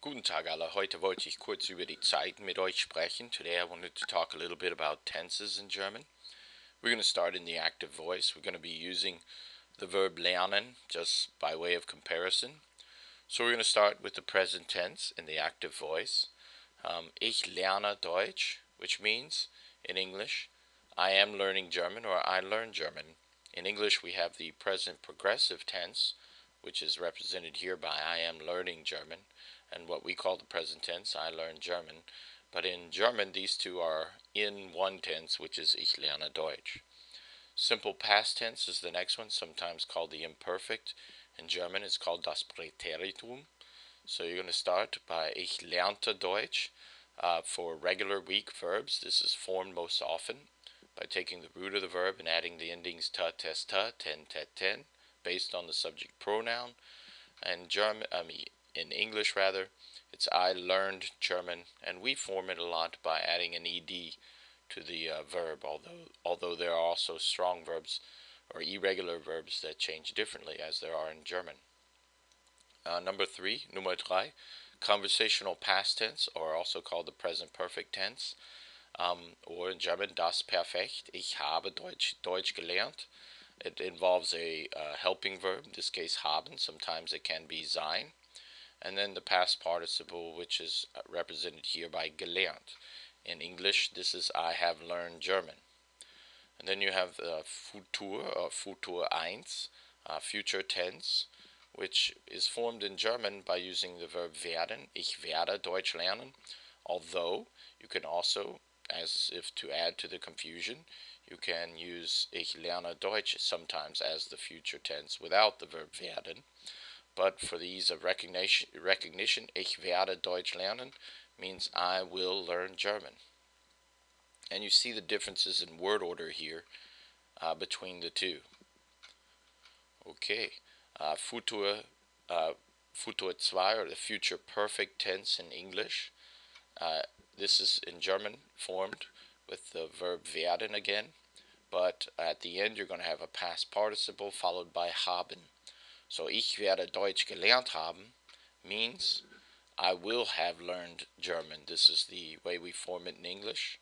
Guten Tag alle, heute wollte ich kurz über die Zeiten mit euch sprechen. Today I wanted to talk a little bit about tenses in German. We're going to start in the active voice. We're going to be using the verb lernen just by way of comparison. So we're going to start with the present tense in the active voice. Ich lerne Deutsch, which means in English, I am learning German or I learn German. In English we have the present progressive tense, which is represented here by I am learning German, and what we call the present tense, I learn German. But in German these two are in one tense, which is ich lerne Deutsch. Simple past tense is the next one, sometimes called the imperfect. In German it's called das Präteritum. So you're going to start by ich lernte Deutsch. For regular weak verbs, this is formed most often by taking the root of the verb and adding the endings ta, tes, ta, ten, tet, ten, based on the subject pronoun. And in English rather, it's I learned German, and we form it a lot by adding an ed to the verb. Although there are also strong verbs or irregular verbs that change differently as there are in German. Number drei, conversational past tense, or also called the present perfect tense, or in German das Perfekt. Ich habe Deutsch gelernt. It involves a helping verb, in this case haben. Sometimes it can be sein. And then the past participle, which is represented here by gelernt. In English, this is I have learned German. And then you have Futur or Futur eins, future tense, which is formed in German by using the verb werden. Ich werde Deutsch lernen. Although you can also, as if to add to the confusion, you can use ich lerne Deutsch sometimes as the future tense without the verb werden. But for the ease of recognition, ich werde Deutsch lernen means I will learn German. And you see the differences in word order here between the two. Okay, Futur 2, or the future perfect tense in English. This is in German formed with the verb werden again, but at the end you're going to have a past participle followed by haben. So ich werde Deutsch gelernt haben means I will have learned German. This is the way we form it in English.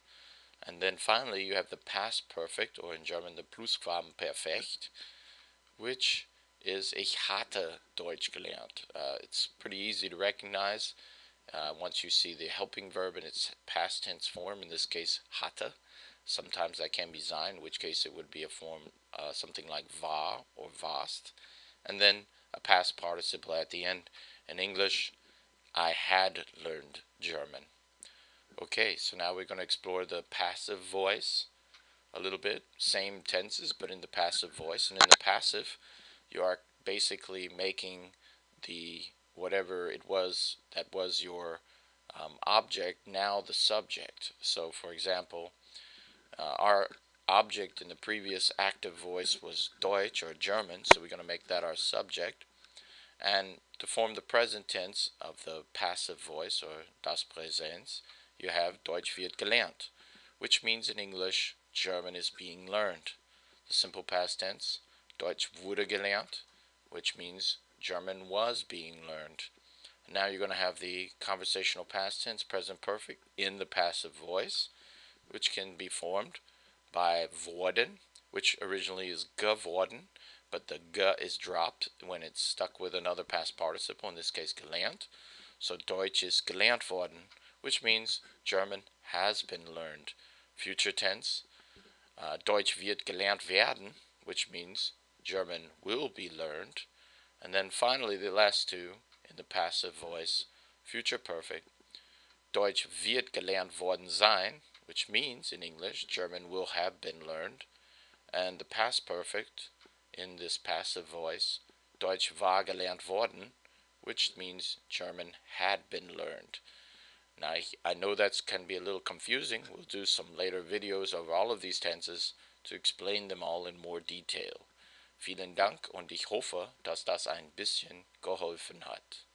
And then finally you have the past perfect, or in German the Plusquamperfekt, which is ich hatte Deutsch gelernt. It's pretty easy to recognize once you see the helping verb in its past tense form, in this case hatte. Sometimes that can be sein, in which case it would be a form something like war or warst. And then a past participle at the end. In English, I had learned German. Okay, so now we're going to explore the passive voice a little bit. Same tenses, but in the passive voice. And in the passive, you are basically making the whatever it was that was your object now the subject. So, for example, our object in the previous active voice was Deutsch or German, so we're going to make that our subject. And to form the present tense of the passive voice, or das Präsens, you have Deutsch wird gelernt, which means in English, German is being learned. The simple past tense, Deutsch wurde gelernt, which means German was being learned. And now you're going to have the conversational past tense, present perfect, in the passive voice, which can be formed by worden, which originally is geworden, but the g is dropped when it's stuck with another past participle, in this case gelernt. So Deutsch is gelernt worden, which means German has been learned. Future tense, Deutsch wird gelernt werden, which means German will be learned. And then finally the last two in the passive voice, future perfect, Deutsch wird gelernt worden sein, which means in English German will have been learned. And the past perfect in this passive voice, Deutsch war gelernt worden, which means German had been learned. Now, I know that can be a little confusing. We'll do some later videos of all of these tenses to explain them all in more detail. Vielen Dank und ich hoffe, dass das ein bisschen geholfen hat.